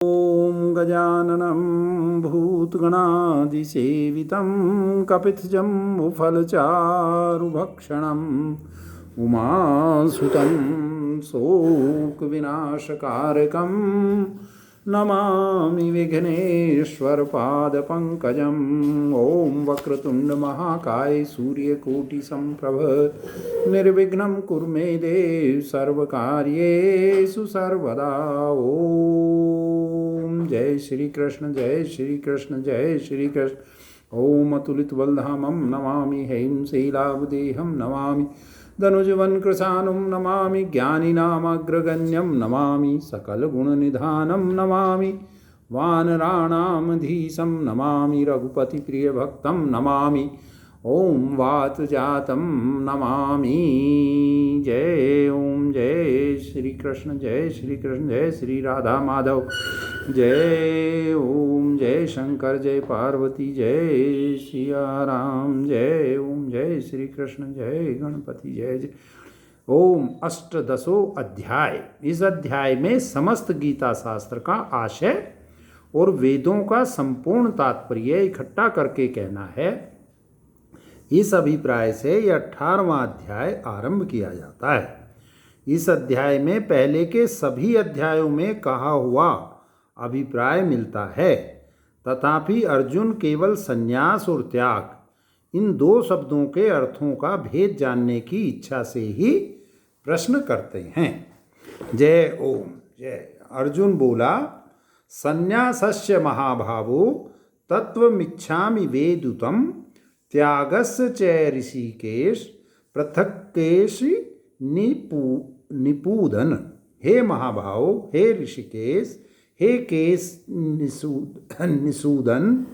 ॐ गजाननं भूतगणादिसेवितं कपितजम्बुफलचारुभक्षणम् उमासुतं शोकविनाशकारकं नमामि विघ्नेश्वरपादपङ्कजम्। ॐ वक्रतुण्डमहाकाय सूर्यकोटिसम्प्रभ निर्विघ्नं कुरु मे देव सर्वकार्येषु सर्वदा। ॐ जय श्री कृष्ण जय श्री कृष्ण जय श्री कृष्ण। ॐ अतुलितबलधामं नमामि हेमशैलावदेहं नमामि धनुजवनकृशानं नमामि ज्ञानिनामग्रगण्यं नमामि सकलगुणनिधानं नमामि वानराणामधीशं नमामि रघुपतिप्रियभक्तं नमामि ॐ वातजातं नमामि। जय ओम जय श्री कृष्ण जय श्री राधा माधव। जय ओम जय शंकर जय पार्वती जय सिया राम। जय ओम जय श्री कृष्ण जय गणपति जय जय। ओम अष्टदशो अध्याय। इस अध्याय में समस्त गीता शास्त्र का आशय और वेदों का संपूर्ण तात्पर्य इकट्ठा करके कहना है। इस अभिप्राय से यह 18वां अध्याय आरंभ किया जाता है। इस अध्याय में पहले के सभी अध्यायों में कहा हुआ अभिप्राय मिलता है, तथापि अर्जुन केवल संन्यास और त्याग इन दो शब्दों के अर्थों का भेद जानने की इच्छा से ही प्रश्न करते हैं। जय ओम जय। अर्जुन बोला, संन्यासस्य महाभावो तत्वमिच्छामि वेदुतम त्यागस्य च ऋषिकेश पृथक्केश निपूदन। हे महाभाव, हे ऋषिकेश, हे केश निसूदन,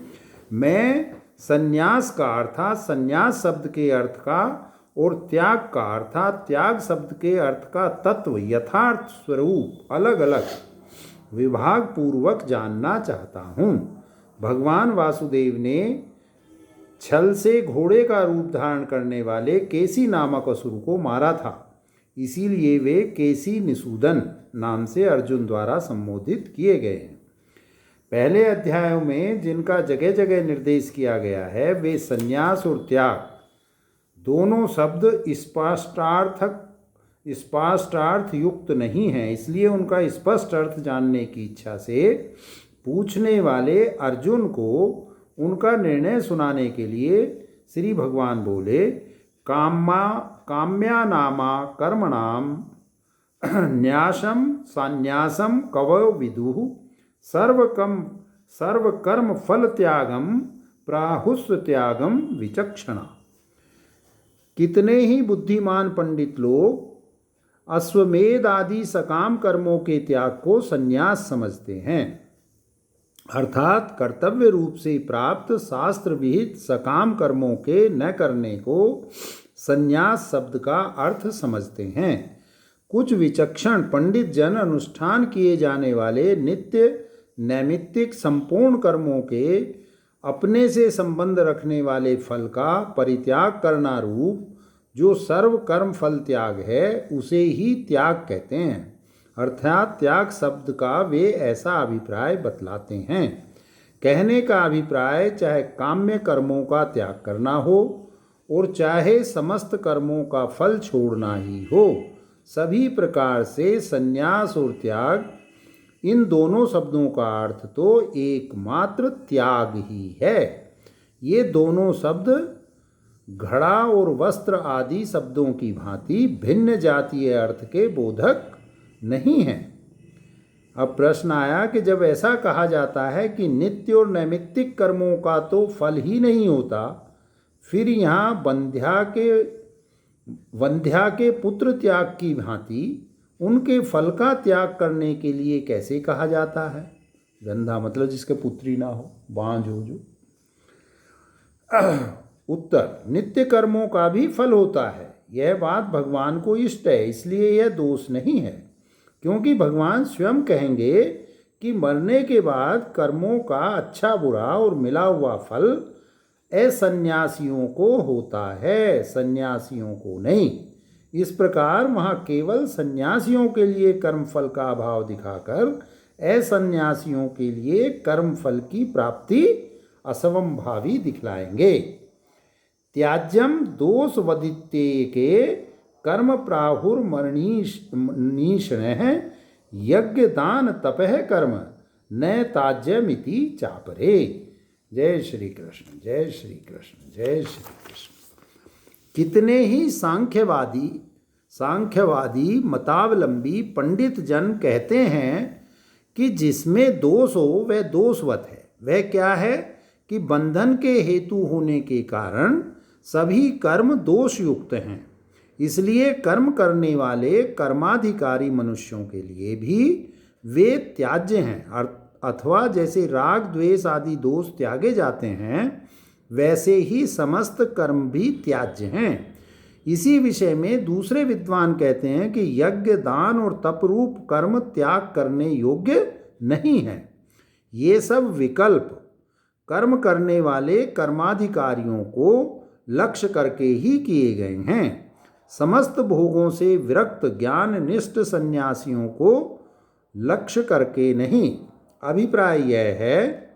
मैं संन्यास का अर्थात संन्यास शब्द के अर्थ का और त्याग का अर्थात त्याग शब्द के अर्थ का तत्व यथार्थ स्वरूप अलग अलग विभाग पूर्वक जानना चाहता हूँ। भगवान वासुदेव ने छल से घोड़े का रूप धारण करने वाले केसी नामक असुर को मारा था, इसीलिए वे केसी निसूदन नाम से अर्जुन द्वारा संबोधित किए गए हैं। पहले अध्यायों में जिनका जगह जगह निर्देश किया गया है वे संन्यास और त्याग दोनों शब्द स्पष्टार्थ युक्त नहीं हैं, इसलिए उनका स्पष्ट अर्थ जानने की इच्छा से पूछने वाले अर्जुन को उनका निर्णय सुनाने के लिए श्री भगवान बोले, काम्या नामा कर्मणाम न्यासम संन्यासम कवयो विदुः सर्वकर्म फल त्यागम प्राहुस्य त्यागम विचक्षणा। कितने ही बुद्धिमान पंडित लोग अश्वमेध आदि सकाम कर्मों के त्याग को संन्यास समझते हैं, अर्थात कर्तव्य रूप से प्राप्त शास्त्र विहित सकाम कर्मों के न करने को संन्यास शब्द का अर्थ समझते हैं। कुछ विचक्षण पंडित जन अनुष्ठान किए जाने वाले नित्य नैमित्तिक संपूर्ण कर्मों के अपने से संबंध रखने वाले फल का परित्याग करना रूप जो सर्व कर्म फल त्याग है उसे ही त्याग कहते हैं, अर्थात त्याग शब्द का वे ऐसा अभिप्राय बतलाते हैं। कहने का अभिप्राय चाहे काम्य कर्मों का त्याग करना हो और चाहे समस्त कर्मों का फल छोड़ना ही हो, सभी प्रकार से संन्यास और त्याग इन दोनों शब्दों का अर्थ तो एकमात्र त्याग ही है। ये दोनों शब्द घड़ा और वस्त्र आदि शब्दों की भांति भिन्न जातीय अर्थ के बोधक नहीं है। अब प्रश्न आया कि जब ऐसा कहा जाता है कि नित्य और नैमित्तिक कर्मों का तो फल ही नहीं होता, फिर यहाँ वंध्या के पुत्र त्याग की भांति उनके फल का त्याग करने के लिए कैसे कहा जाता है? वंध्या मतलब जिसके पुत्री ना हो, बांझ हो जो। उत्तर, नित्य कर्मों का भी फल होता है। यह बात भगवान को इष्ट है, इसलिए यह दोष नहीं है, क्योंकि भगवान स्वयं कहेंगे कि मरने के बाद कर्मों का अच्छा बुरा और मिला हुआ फल असन्यासियों को होता है, सन्यासियों को नहीं। इस प्रकार वहाँ केवल सन्यासियों के लिए कर्मफल का अभाव दिखाकर असन्यासियों के लिए कर्म फल की प्राप्ति असंभावी दिखलाएंगे। त्याज्यम दोष वदित्ये के कर्म प्राहुर्मरणीषण यज्ञ दान तपह कर्म न ताज्यमिति चापरे। जय श्री कृष्ण, जय श्री कृष्ण, जय श्री कृष्ण। कितने ही सांख्यवादी मतावलंबी पंडित जन कहते हैं कि जिसमें दोष हो वह दोषवत है। वह क्या है कि बंधन के हेतु होने के कारण सभी कर्म दोष युक्त हैं, इसलिए कर्म करने वाले कर्माधिकारी मनुष्यों के लिए भी वे त्याज्य हैं। अथवा जैसे राग द्वेष आदि दोष त्यागे जाते हैं, वैसे ही समस्त कर्म भी त्याज्य हैं। इसी विषय में दूसरे विद्वान कहते हैं कि यज्ञ दान और तप रूप कर्म त्याग करने योग्य नहीं है। ये सब विकल्प कर्म करने वाले कर्माधिकारियों को लक्ष्य करके ही किए गए हैं। समस्त भोगों से विरक्त ज्ञान निष्ठ सन्यासियों को लक्ष्य करके नहीं। अभिप्राय यह है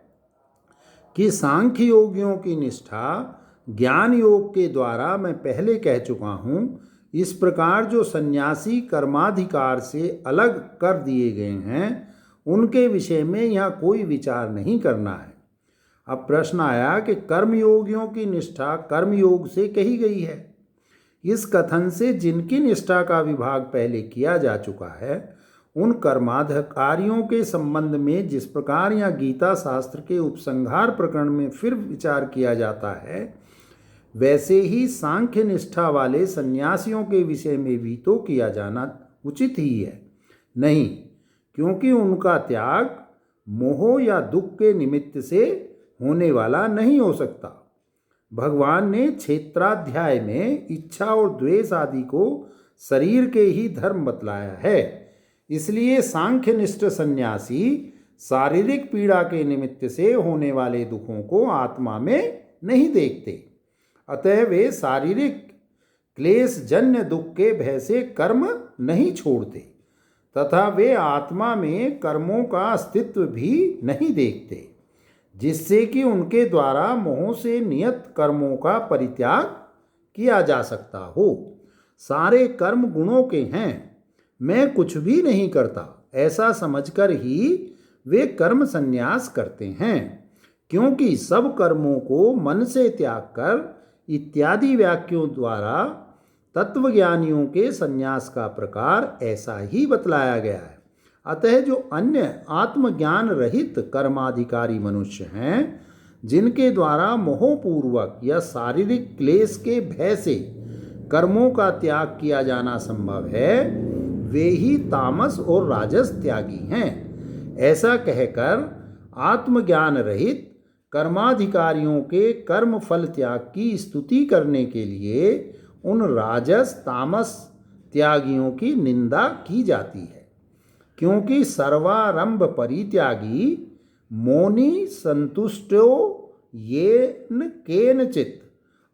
कि सांख्य योगियों की निष्ठा ज्ञान योग के द्वारा मैं पहले कह चुका हूँ। इस प्रकार जो सन्यासी कर्माधिकार से अलग कर दिए गए हैं, उनके विषय में यहाँ कोई विचार नहीं करना है। अब प्रश्न आया कि कर्मयोगियों की निष्ठा कर्मयोग से कही गई है। इस कथन से जिनकी निष्ठा का विभाग पहले किया जा चुका है, उन कर्माधिकारियों के संबंध में जिस प्रकार यहाँ गीता शास्त्र के उपसंहार प्रकरण में फिर विचार किया जाता है, वैसे ही सांख्य निष्ठा वाले सन्यासियों के विषय में भी तो किया जाना उचित ही है। नहीं, क्योंकि उनका त्याग मोह या दुख के निमित्त से होने वाला नहीं हो सकता। भगवान ने क्षेत्राध्याय में इच्छा और द्वेष आदि को शरीर के ही धर्म बतलाया है। इसलिए सांख्यनिष्ठ सन्यासी शारीरिक पीड़ा के निमित्त से होने वाले दुखों को आत्मा में नहीं देखते। अतः वे शारीरिक क्लेश जन्य दुख के भय से कर्म नहीं छोड़ते तथा वे आत्मा में कर्मों का अस्तित्व भी नहीं देखते, जिससे कि उनके द्वारा मोह से नियत कर्मों का परित्याग किया जा सकता हो। सारे कर्म गुणों के हैं, मैं कुछ भी नहीं करता, ऐसा समझकर ही वे कर्म संन्यास करते हैं। क्योंकि सब कर्मों को मन से त्याग कर इत्यादि वाक्यों द्वारा तत्वज्ञानियों के संन्यास का प्रकार ऐसा ही बतलाया गया है। अतः जो अन्य आत्मज्ञान रहित कर्माधिकारी मनुष्य हैं, जिनके द्वारा मोहपूर्वक या शारीरिक क्लेश के भय से कर्मों का त्याग किया जाना संभव है, वे ही तामस और राजस त्यागी हैं। ऐसा कहकर आत्मज्ञान रहित कर्माधिकारियों के कर्म फल त्याग की स्तुति करने के लिए उन राजस तामस त्यागियों की निंदा की जाती है। क्योंकि सर्वारंभ परित्यागी मौनी संतुष्टो येन केनचित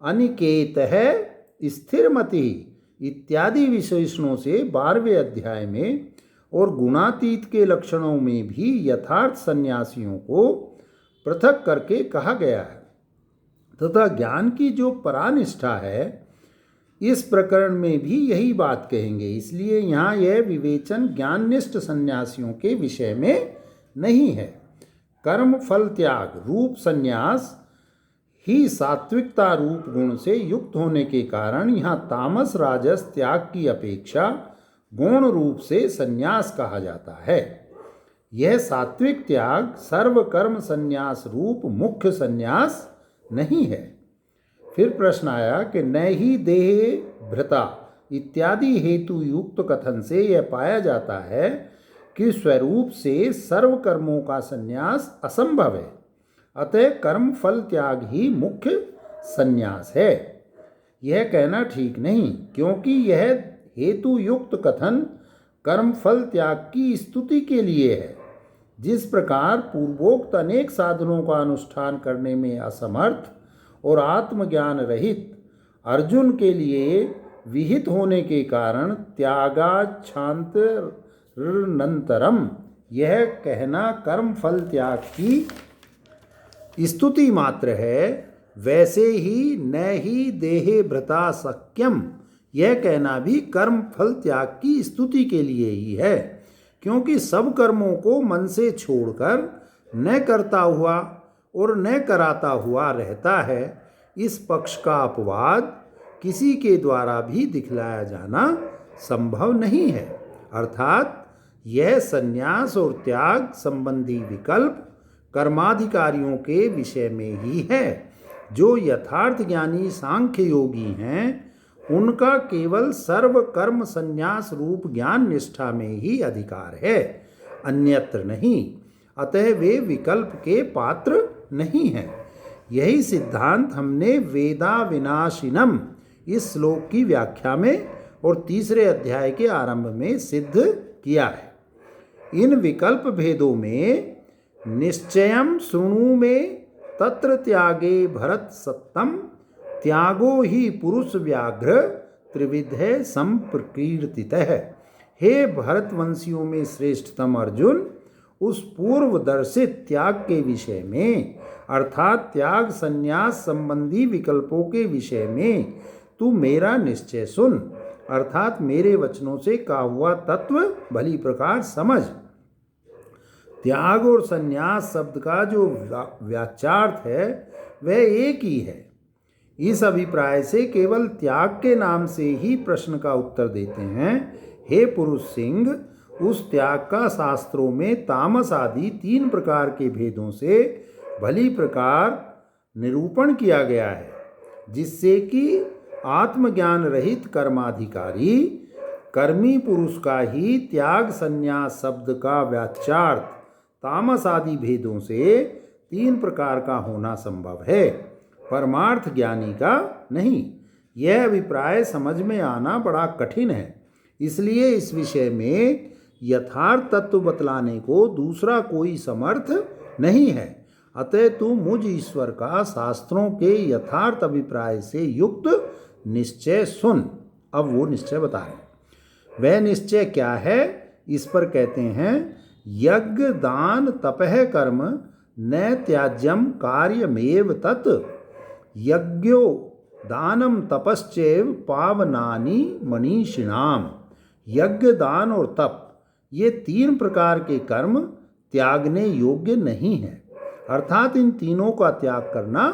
अनिकेतः स्थिरमति इत्यादि विशेषणों से 12वें अध्याय में और गुणातीत के लक्षणों में भी यथार्थ सन्यासियों को पृथक करके कहा गया है। तथा ज्ञान की जो परानिष्ठा है, इस प्रकरण में भी यही बात कहेंगे। इसलिए यहाँ यह विवेचन ज्ञाननिष्ठ सन्यासियों के विषय में नहीं है। कर्म फल त्याग रूप सन्यास ही सात्विकता रूप गुण से युक्त होने के कारण यहाँ तामस राजस त्याग की अपेक्षा गौण रूप से सन्यास कहा जाता है। यह सात्विक त्याग सर्व कर्म सन्यास रूप मुख्य सन्यास नहीं है। फिर प्रश्न आया कि न ही देह भृता इत्यादि हेतु युक्त कथन से यह पाया जाता है कि स्वरूप से सर्व कर्मों का संन्यास असंभव है, अतः कर्म फल त्याग ही मुख्य संन्यास है। यह कहना ठीक नहीं, क्योंकि यह हेतु युक्त कथन कर्म फल त्याग की स्तुति के लिए है। जिस प्रकार पूर्वोक्त अनेक साधनों का अनुष्ठान करने में असमर्थ और आत्मज्ञान रहित अर्जुन के लिए विहित होने के कारण त्यागाच्छांतरनंतरम यह कहना कर्म फल त्याग की स्तुति मात्र है, वैसे ही न ही देहे भृता शक्यम, यह कहना भी कर्म फल त्याग की स्तुति के लिए ही है। क्योंकि सब कर्मों को मन से छोड़कर न करता हुआ और न कराता हुआ रहता है, इस पक्ष का अपवाद किसी के द्वारा भी दिखलाया जाना संभव नहीं है। अर्थात यह संन्यास और त्याग संबंधी विकल्प कर्माधिकारियों के विषय में ही है। जो यथार्थ ज्ञानी सांख्य योगी हैं, उनका केवल सर्व कर्म संन्यास रूप ज्ञान निष्ठा में ही अधिकार है, अन्यत्र नहीं। अतः वे विकल्प के पात्र नहीं हैं। यही सिद्धांत हमने वेदा विनाशिनम इस श्लोक की व्याख्या में और तीसरे अध्याय के आरंभ में सिद्ध किया है। इन विकल्प भेदों में निश्चयम शृणु में तत्र त्यागे भरत सत्तम, त्यागो ही पुरुष व्याघ्र त्रिविधे संप्रकीर्तितः। हे भरतवंशियों में श्रेष्ठतम अर्जुन, उस पूर्व दर्शित त्याग के विषय में अर्थात त्याग संन्यास संबंधी विकल्पों के विषय में तू मेरा निश्चय सुन, अर्थात मेरे वचनों से कहा हुआ तत्व भली प्रकार समझ। त्याग और संन्यास शब्द का जो वाच्यार्थ है वह एक ही है। इस अभिप्राय से केवल त्याग के नाम से ही प्रश्न का उत्तर देते हैं। हे पुरुष सिंह, उस त्याग का शास्त्रों में तामस आदि 3 प्रकार के भेदों से भली प्रकार निरूपण किया गया है, जिससे कि आत्मज्ञान रहित कर्माधिकारी कर्मी पुरुष का ही त्याग संन्यास शब्द का वाच्यार्थ तामस आदि भेदों से 3 प्रकार का होना संभव है, परमार्थ ज्ञानी का नहीं। यह अभिप्राय समझ में आना बड़ा कठिन है, इसलिए इस विषय में यथार्थ तत्व बतलाने को दूसरा कोई समर्थ नहीं है। अतः तू मुझ ईश्वर का शास्त्रों के यथार्थ अभिप्राय से युक्त निश्चय सुन। अब वो निश्चय बता रहे हैं। वह निश्चय क्या है, इस पर कहते हैं यज्ञ दान तपः कर्म न त्याज्यम कार्यमेव तत्, यज्ञो दानम तपश्चैव पावनानि मनीषिणाम। यज्ञ दान और तप ये 3 प्रकार के कर्म त्यागने योग्य नहीं है, अर्थात इन तीनों का त्याग करना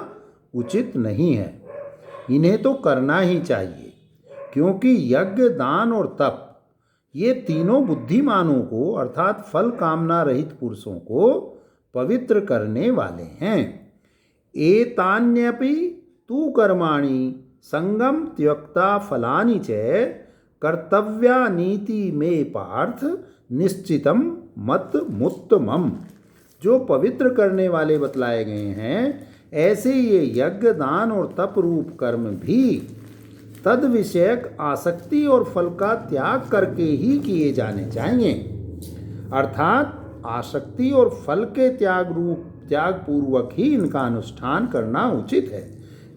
उचित नहीं है। इन्हें तो करना ही चाहिए, क्योंकि यज्ञ दान और तप ये तीनों बुद्धिमानों को अर्थात फल कामना रहित पुरुषों को पवित्र करने वाले हैं। एतान्यपि तु कर्माणि संगम त्यक्ता फलानि च कर्तव्यानीति में पार्थ निश्चितम मत मुत्तमम। जो पवित्र करने वाले बतलाए गए हैं, ऐसे ये यज्ञ दान और तप रूप कर्म भी तद विषयक आसक्ति और फल का त्याग करके ही किए जाने चाहिए। अर्थात आसक्ति और फल के त्याग पूर्वक ही इनका अनुष्ठान करना उचित है।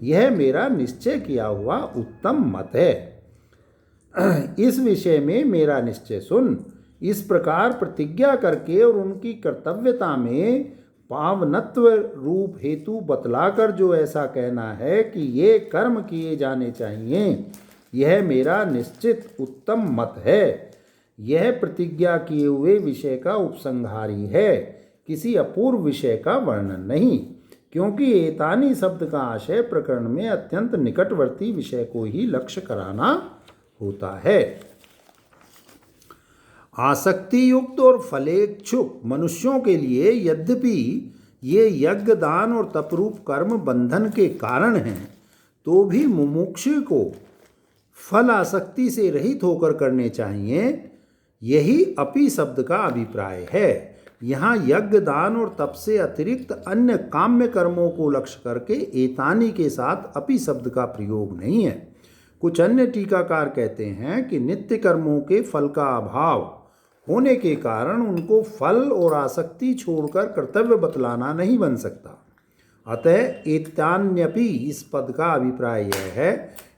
यह मेरा निश्चय किया हुआ उत्तम मत है। इस विषय में मेरा निश्चय सुन। इस प्रकार प्रतिज्ञा करके और उनकी कर्तव्यता में पावनत्व रूप हेतु बतलाकर जो ऐसा कहना है कि ये कर्म किए जाने चाहिए, यह मेरा निश्चित उत्तम मत है। यह प्रतिज्ञा किए हुए विषय का उपसंहारी है, किसी अपूर्व विषय का वर्णन नहीं, क्योंकि एतानी शब्द का आशय प्रकरण में अत्यंत निकटवर्ती विषय को ही लक्ष्य कराना होता है। आसक्ति युक्त और फलेच्छुक मनुष्यों के लिए यद्यपि ये यज्ञ दान और तपरूप कर्म बंधन के कारण हैं, तो भी मुमुक्षु को फल आसक्ति से रहित होकर करने चाहिए। यही अपि शब्द का अभिप्राय है। यहाँ यज्ञ दान और तप से अतिरिक्त अन्य काम्य कर्मों को लक्ष्य करके एतानी के साथ अपि शब्द का प्रयोग नहीं है। कुछ अन्य टीकाकार कहते हैं कि नित्य कर्मों के फल का अभाव होने के कारण उनको फल और आसक्ति छोड़कर कर्तव्य बतलाना नहीं बन सकता। अतः एतान्यपि इस पद का अभिप्राय यह है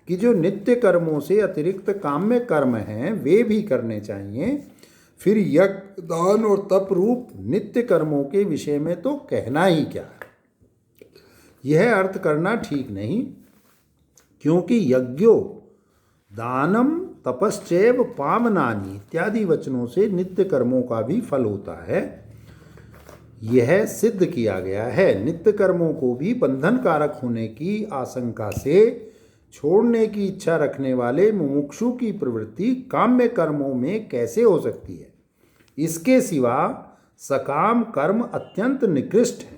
कि जो नित्य कर्मों से अतिरिक्त काम्य कर्म हैं वे भी करने चाहिए, फिर यज्ञ, दान और तप रूप नित्य कर्मों के विषय में तो कहना ही क्या है। यह अर्थ करना ठीक नहीं, क्योंकि यज्ञो दानम तपश्चैव पावनानि इत्यादि वचनों से नित्य कर्मों का भी फल होता है, यह सिद्ध किया गया है। नित्य कर्मों को भी बंधन कारक होने की आशंका से छोड़ने की इच्छा रखने वाले मुमुक्षु की प्रवृत्ति काम्य कर्मों में कैसे हो सकती है। इसके सिवा सकाम कर्म अत्यंत निकृष्ट है।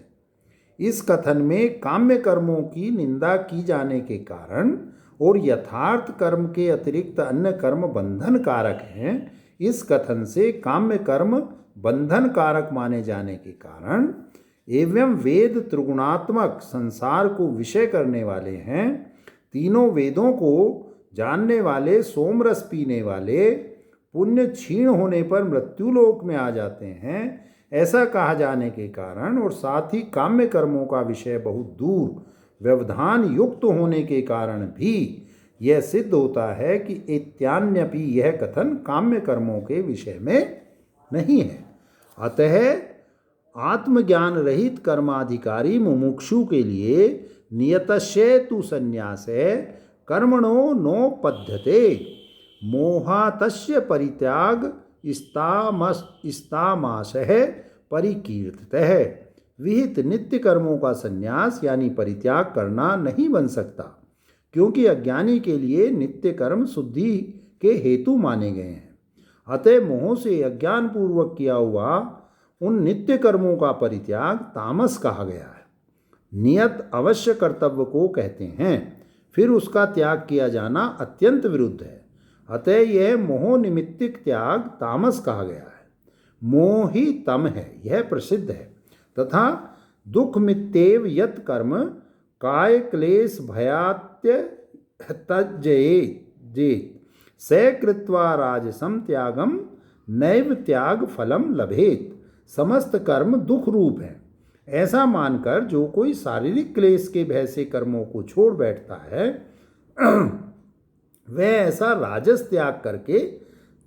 इस कथन में काम्य कर्मों की निंदा की जाने के कारण और यथार्थ कर्म के अतिरिक्त अन्य कर्म बंधन कारक हैं, इस कथन से काम्य कर्म बंधन कारक माने जाने के कारण एवं वेद त्रिगुणात्मक संसार को विषय करने वाले हैं, तीनों वेदों को जानने वाले, सोमरस पीने वाले, पुण्य क्षीण होने पर मृत्युलोक में आ जाते हैं, ऐसा कहा जाने के कारण और साथ ही काम्य कर्मों का विषय बहुत दूर व्यवधान युक्त होने के कारण भी यह सिद्ध होता है कि इत्यान्यपि यह कथन काम्य कर्मों के विषय में नहीं है। अतः आत्मज्ञान रहित कर्माधिकारी मुमुक्षु के लिए नियतस्येतु संन्यासे कर्मणो नोपद्यते मोहातस्य परित्याग इस्तामाशः परिकीर्तितः। विहित नित्य कर्मों का संन्यास यानी परित्याग करना नहीं बन सकता, क्योंकि अज्ञानी के लिए नित्य कर्म शुद्धि के हेतु माने गए हैं। अतः मोह से अज्ञान पूर्वक किया हुआ उन नित्य कर्मों का परित्याग तामस कहा गया है। नियत अवश्य कर्तव्य को कहते हैं, फिर उसका त्याग किया जाना अत्यंत विरुद्ध है। अतः यह मोह निमित्तिक त्याग तामस कहा गया है। मोह ही तम है, यह प्रसिद्ध है। तथा दुख मित्तेव यत कर्म काय क्लेश भयात्य त्यजेत स कृत्वा राजसम त्यागम नैव त्याग फलम लभेत। समस्त कर्म दुख रूप है, ऐसा मानकर जो कोई शारीरिक क्लेश के भय से कर्मों को छोड़ बैठता है वह ऐसा राजस त्याग करके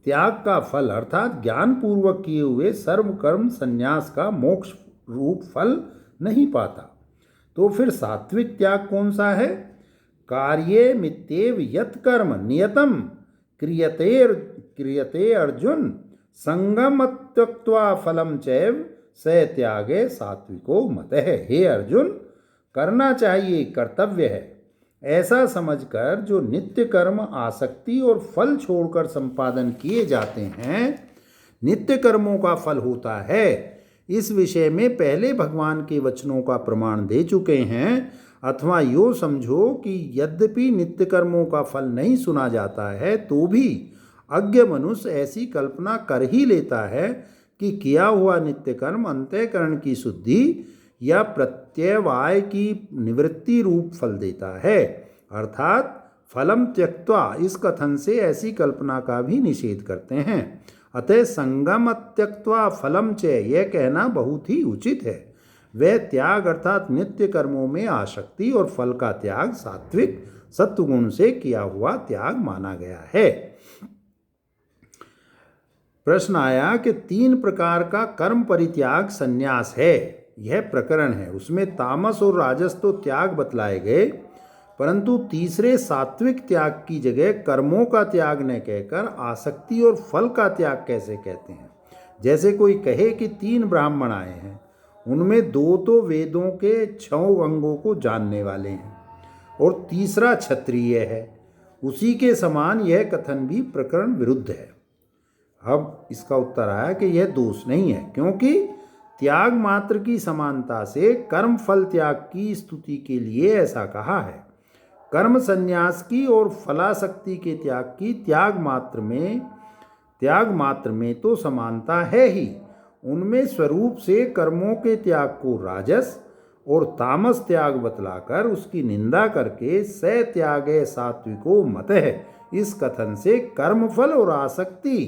त्याग का फल अर्थात ज्ञान पूर्वक किए हुए सर्व कर्म संन्यास का मोक्ष रूप फल नहीं पाता। तो फिर सात्विक त्याग कौन सा है? कार्ये मित्येव यत कर्म नियतम क्रियते अर्जुन संगम त्यक्त्वा फलम चैव स त्यागे सात्विको मतः। हे अर्जुन, करना चाहिए, कर्तव्य है, ऐसा समझकर जो नित्य कर्म आसक्ति और फल छोड़कर संपादन किए जाते हैं, नित्य कर्मों का फल होता है। इस विषय में पहले भगवान के वचनों का प्रमाण दे चुके हैं। अथवा यो समझो कि यद्यपि नित्य कर्मों का फल नहीं सुना जाता है तो भी अज्ञ मनुष्य ऐसी कल्पना कर ही लेता है कि किया हुआ नित्य कर्म अंतःकरण की शुद्धि या प्रत्यवाय की निवृत्ति रूप फल देता है, अर्थात फलम त्यक्त्वा। इस कथन से ऐसी कल्पना का भी निषेध करते हैं। अतः संगम त्यक्त्वा फलम च यह कहना बहुत ही उचित है। वह त्याग अर्थात नित्य कर्मों में आसक्ति और फल का त्याग सात्विक सत्वगुण से किया हुआ त्याग माना गया है। प्रश्न आया कि 3 प्रकार का कर्म परित्याग संन्यास है, यह प्रकरण है, उसमें तामस और राजस तो त्याग बतलाए गए, परंतु तीसरे सात्विक त्याग की जगह कर्मों का त्याग न कहकर आसक्ति और फल का त्याग कैसे कहते हैं? जैसे कोई कहे कि 3 ब्राह्मण आए हैं, उनमें 2 तो वेदों के 6 अंगों को जानने वाले हैं और तीसरा क्षत्रिय है। उसी के समान यह कथन भी प्रकरण विरुद्ध है। अब इसका उत्तर आया कि यह दोष नहीं है, क्योंकि त्याग मात्र की समानता से कर्म फल त्याग की स्तुति के लिए ऐसा कहा है। कर्म संन्यास की और फलासक्ति के त्याग की त्याग मात्र में तो समानता है ही। उनमें स्वरूप से कर्मों के त्याग को राजस और तामस त्याग बतलाकर उसकी निंदा करके स त्यागे सात्विको मतः, इस कथन से कर्मफल और आसक्ति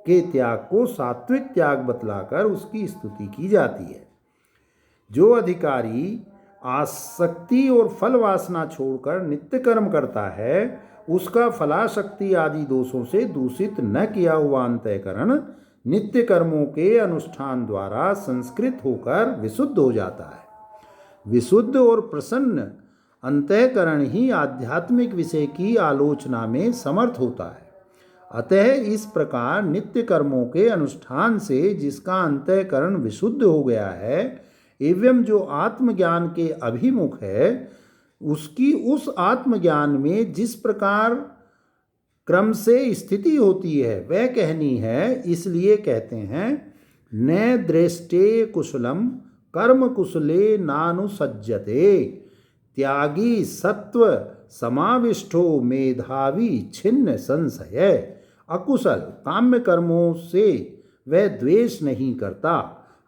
के त्याग को सात्विक त्याग बतलाकर उसकी स्तुति की जाती है। जो अधिकारी आसक्ति और फल वासना छोड़कर नित्य कर्म करता है, उसका फलाशक्ति आदि दोषों से दूषित न किया हुआ अंतःकरण नित्य कर्मों के अनुष्ठान द्वारा संस्कृत होकर विशुद्ध हो जाता है। विशुद्ध और प्रसन्न अंतःकरण ही आध्यात्मिक विषय की आलोचना में समर्थ होता है। अतः इस प्रकार नित्य कर्मों के अनुष्ठान से जिसका अंतःकरण विशुद्ध हो गया है एवं जो आत्मज्ञान के अभिमुख है, उसकी उस आत्मज्ञान में जिस प्रकार क्रम से स्थिति होती है वह कहनी है। इसलिए कहते हैं, न दृष्टे कुशलम कर्म कुशले नानुसज्जते, त्यागी सत्व समाविष्टो मेधावी छिन्न संशय। अकुशल काम्य कर्मों से वह द्वेष नहीं करता,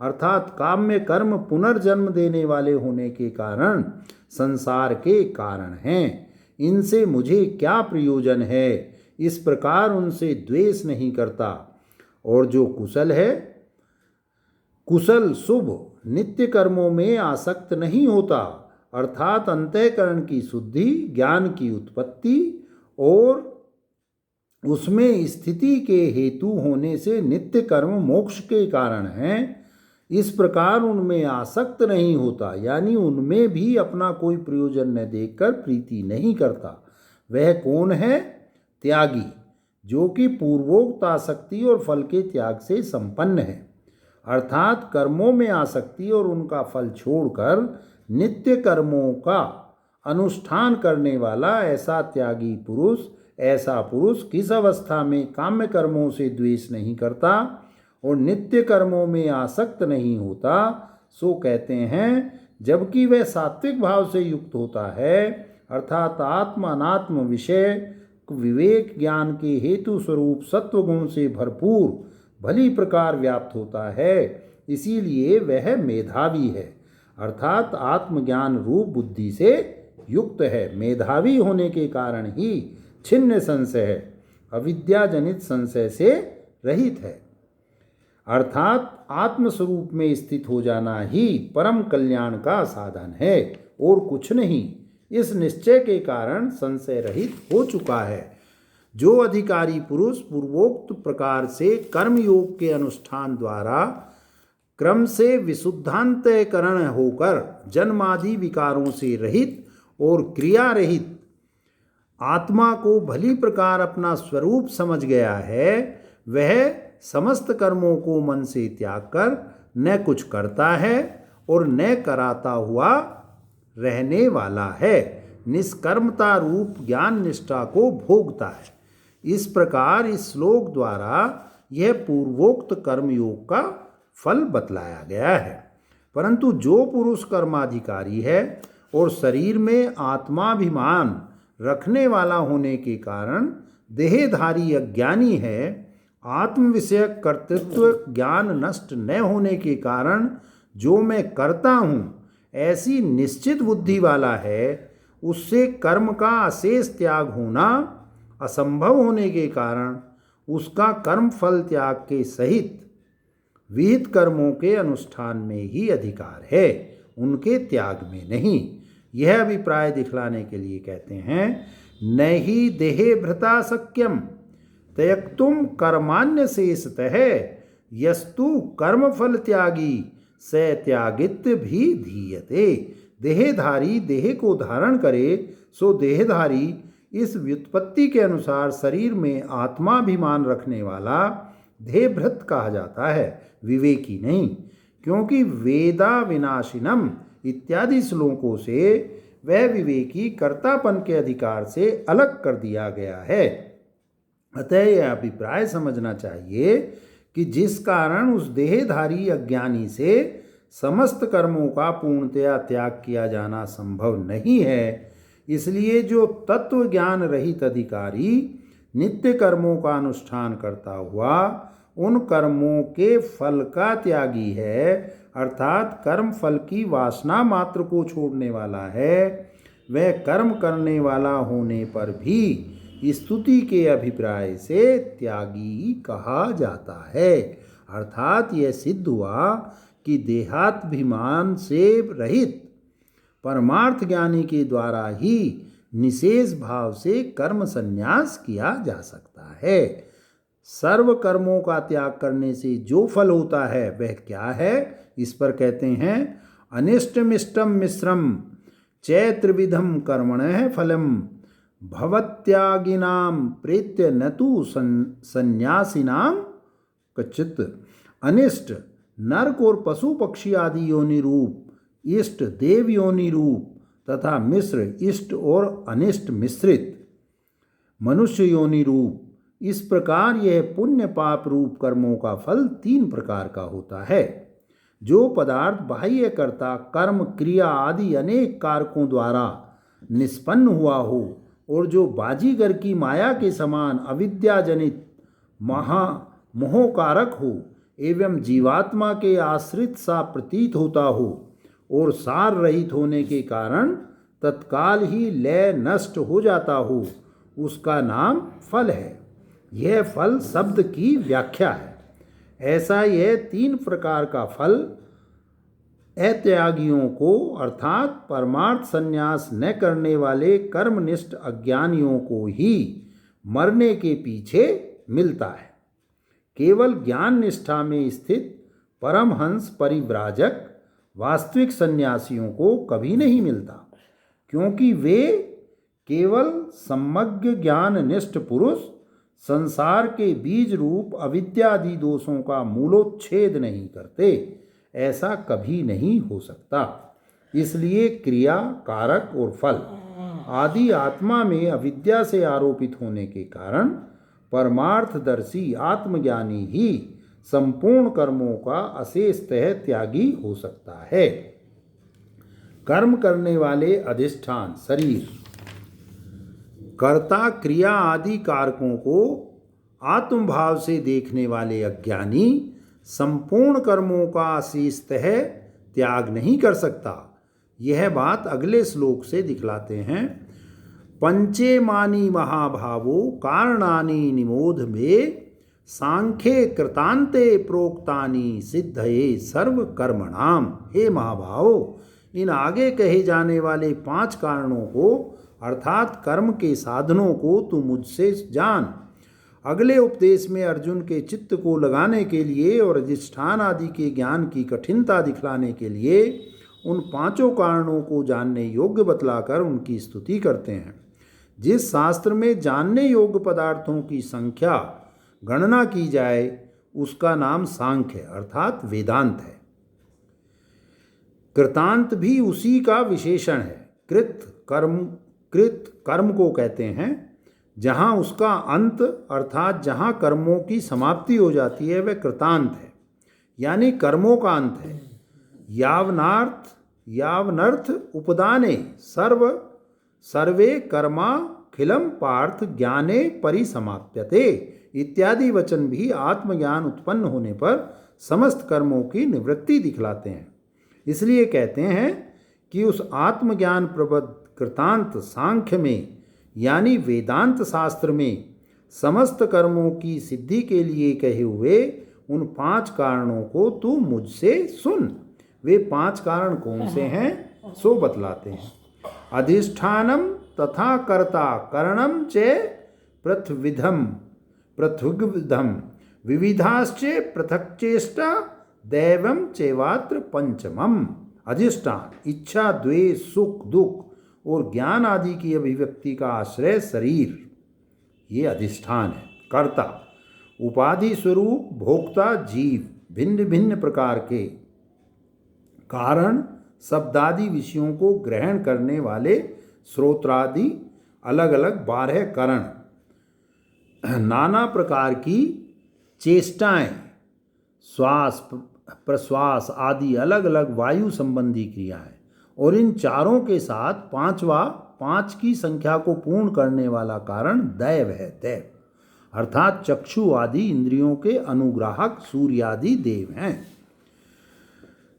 अर्थात काम्य कर्म पुनर्जन्म देने वाले होने के कारण संसार के कारण हैं, इनसे मुझे क्या प्रयोजन है, इस प्रकार उनसे द्वेष नहीं करता। और जो कुशल है, कुशल शुभ नित्य कर्मों में आसक्त नहीं होता, अर्थात अंतःकरण की शुद्धि, ज्ञान की उत्पत्ति और उसमें स्थिति के हेतु होने से नित्य कर्म मोक्ष के कारण हैं, इस प्रकार उनमें आसक्त नहीं होता, यानी उनमें भी अपना कोई प्रयोजन न देखकर प्रीति नहीं करता। वह कौन है? त्यागी, जो कि पूर्वोक्त आसक्ति और फल के त्याग से संपन्न है, अर्थात कर्मों में आसक्ति और उनका फल छोड़कर नित्य कर्मों का अनुष्ठान करने वाला ऐसा त्यागी पुरुष, ऐसा पुरुष किस अवस्था में काम्य कर्मों से द्वेष नहीं करता और नित्य कर्मों में आसक्त नहीं होता, सो कहते हैं, जबकि वह सात्विक भाव से युक्त होता है, अर्थात आत्म अनात्म विषय विवेक ज्ञान के हेतु स्वरूप सत्वगुण से भरपूर भली प्रकार व्याप्त होता है। इसीलिए वह मेधावी है, अर्थात आत्मज्ञान रूप बुद्धि से युक्त है। मेधावी होने के कारण ही छिन्न संशय है, अविद्याजनित संशय से रहित है, अर्थात आत्मस्वरूप में स्थित हो जाना ही परम कल्याण का साधन है और कुछ नहीं। इस निश्चय के कारण संशय रहित हो चुका है। जो अधिकारी पुरुष पूर्वोक्त प्रकार से कर्म योग के अनुष्ठान द्वारा क्रम से विशुद्धांतःकरण होकर जन्मादि विकारों से रहित और क्रिया रहित आत्मा को भली प्रकार अपना स्वरूप समझ गया है, वह समस्त कर्मों को मन से त्याग कर न कुछ करता है और न कराता हुआ रहने वाला है, निष्कर्मता रूप ज्ञान निष्ठा को भोगता है। इस प्रकार इस श्लोक द्वारा यह पूर्वोक्त कर्मयोग का फल बतलाया गया है। परंतु जो पुरुष कर्माधिकारी है और शरीर में आत्माभिमान रखने वाला होने के कारण देहधारी अज्ञानी है, आत्म विषयक कर्तृत्व ज्ञान नष्ट न होने के कारण जो मैं करता हूँ ऐसी निश्चित बुद्धि वाला है, उससे कर्म का अशेष त्याग होना असंभव होने के कारण उसका कर्म फल त्याग के सहित विहित कर्मों के अनुष्ठान में ही अधिकार है, उनके त्याग में नहीं। यह अभिप्राय दिखलाने के लिए कहते हैं, न ही देहे भृता शक्यम त्यक्तुम कर्मान्य शेषतः यस्तु कर्म फल त्यागी स त्यागित भी धीयते। देहधारी देह को धारण करे सो देहधारी इस व्युत्पत्ति के अनुसार शरीर में आत्माभिमान रखने वाला देहभृत कहा जाता है, विवेकी नहीं, क्योंकि वेदा विनाशिनम इत्यादि श्लोकों से वह विवेकी कर्तापन के अधिकार से अलग कर दिया गया है। अतः यह अभिप्राय समझना चाहिए कि जिस कारण उस देहधारी अज्ञानी से समस्त कर्मों का पूर्णतया त्याग किया जाना संभव नहीं है, इसलिए जो तत्व ज्ञान रहित अधिकारी नित्य कर्मों का अनुष्ठान करता हुआ उन कर्मों के फल का त्यागी है, अर्थात कर्म फल की वासना मात्र को छोड़ने वाला है, वह कर्म करने वाला होने पर भी स्तुति के अभिप्राय से त्यागी कहा जाता है। अर्थात यह सिद्ध हुआ कि देहात्भिमान से रहित परमार्थ ज्ञानी के द्वारा ही निशेष भाव से कर्म संन्यास किया जा सकता है। सर्व कर्मों का त्याग करने से जो फल होता है वह क्या है? इस पर कहते हैं अनिष्टमिष्टम मिश्रम चैत्रिविधम कर्मणः फलम भवत्यागिनाम प्रेत्य न तु संन्यासिनाम कचित। अनिष्ट नरक और पशु पक्षी आदि योनि रूप, इष्ट देव योनि रूप तथा मिश्र इष्ट और अनिष्ट मिश्रित मनुष्य योनि रूप, इस प्रकार यह पुण्य पाप रूप कर्मों का फल 3 प्रकार का होता है। जो पदार्थ बाह्य कर्ता कर्म क्रिया आदि अनेक कारकों द्वारा निष्पन्न हुआ हो और जो बाजीगर की माया के समान अविद्याजनित मोहकारक हो एवं जीवात्मा के आश्रित सा प्रतीत होता हो और सार रहित होने के कारण तत्काल ही लय नष्ट हो जाता हो, उसका नाम फल है। यह फल शब्द की व्याख्या है। ऐसा यह 3 प्रकार का फल अत्यागियों को अर्थात परमार्थ संन्यास न करने वाले कर्मनिष्ठ अज्ञानियों को ही मरने के पीछे मिलता है। केवल ज्ञान निष्ठा में स्थित परमहंस परिव्राजक वास्तविक सन्यासियों को कभी नहीं मिलता, क्योंकि वे केवल सम्यग् ज्ञान निष्ठ पुरुष संसार के बीज रूप अविद्यादि दोषों का मूलोच्छेद नहीं करते, ऐसा कभी नहीं हो सकता। इसलिए क्रिया कारक और फल आदि आत्मा में अविद्या से आरोपित होने के कारण परमार्थदर्शी आत्मज्ञानी ही संपूर्ण कर्मों का अशेषतः त्यागी हो सकता है। कर्म करने वाले अधिष्ठान शरीर, कर्ता क्रिया आदि कारकों को आत्मभाव से देखने वाले अज्ञानी संपूर्ण कर्मों का अशेषतः त्याग नहीं कर सकता। यह बात अगले श्लोक से दिखलाते हैं। पंचे मानी महाभावो कारणानि निमोध में सांख्ये कृतांते प्रोक्तानि सिद्धये सर्व कर्मणाम। हे महाभावो, इन आगे कहे जाने वाले 5 कारणों को अर्थात कर्म के साधनों को तू मुझसे जान। अगले उपदेश में अर्जुन के चित्त को लगाने के लिए और अधिष्ठान आदि के ज्ञान की कठिनता दिखलाने के लिए उन 5 कारणों को जानने योग्य बतलाकर उनकी स्तुति करते हैं। जिस शास्त्र में जानने योग्य पदार्थों की संख्या गणना की जाए उसका नाम सांख्य अर्थात वेदांत है। कृतांत भी उसी का विशेषण है। कृत कर्म को कहते हैं जहाँ उसका अंत अर्थात जहाँ कर्मों की समाप्ति हो जाती है वह कृतांत है, यानी कर्मों का अंत है। यावनर्थ उपदाने सर्वे कर्माखिलम पार्थ ज्ञाने परिसमाप्यते इत्यादि वचन भी आत्मज्ञान उत्पन्न होने पर समस्त कर्मों की निवृत्ति दिखलाते हैं। इसलिए कहते हैं कि उस आत्मज्ञान प्रबद्ध कृतांत सांख्य में यानी वेदांत शास्त्र में समस्त कर्मों की सिद्धि के लिए कहे हुए उन 5 कारणों को तू मुझसे सुन। वे 5 कारण कौन से हैं सो बतलाते हैं। अधिष्ठानम तथा कर्ता करणम च पृथ्विधम विविधाश्चे पृथक चेष्टा दैवम चैवात्र पंचमम। अधिष्ठान इच्छा द्वेष सुख दुख और ज्ञान आदि की अभिव्यक्ति का आश्रय शरीर, ये अधिष्ठान है। कर्ता उपाधि स्वरूप भोक्ता जीव भिन्न भिन्न प्रकार के कारण शब्दादि विषयों को ग्रहण करने वाले श्रोत्रादि अलग अलग 12 करण, नाना प्रकार की चेष्टाएं, श्वास प्रश्वास आदि अलग अलग वायु संबंधी क्रियाएं, और इन चारों के साथ 5 की संख्या को पूर्ण करने वाला कारण दैव है। दैव अर्थात चक्षु आदि इंद्रियों के अनुग्राहक सूर्यादि देव हैं।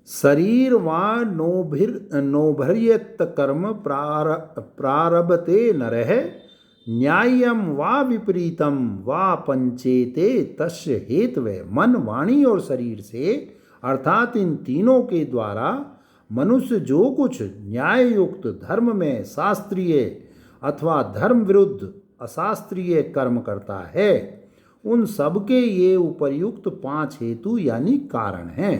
शरीर वा नोभर्यत कर्म प्रारभते नरः न्याय्यम वा विपरीतम वा पंचेते तस्य हेतवे। मन वाणी और शरीर से अर्थात इन तीनों के द्वारा मनुष्य जो कुछ न्याय युक्त धर्म में शास्त्रीय अथवा धर्म विरुद्ध अशास्त्रीय कर्म करता है उन सब के ये उपर्युक्त 5 हेतु यानी कारण हैं।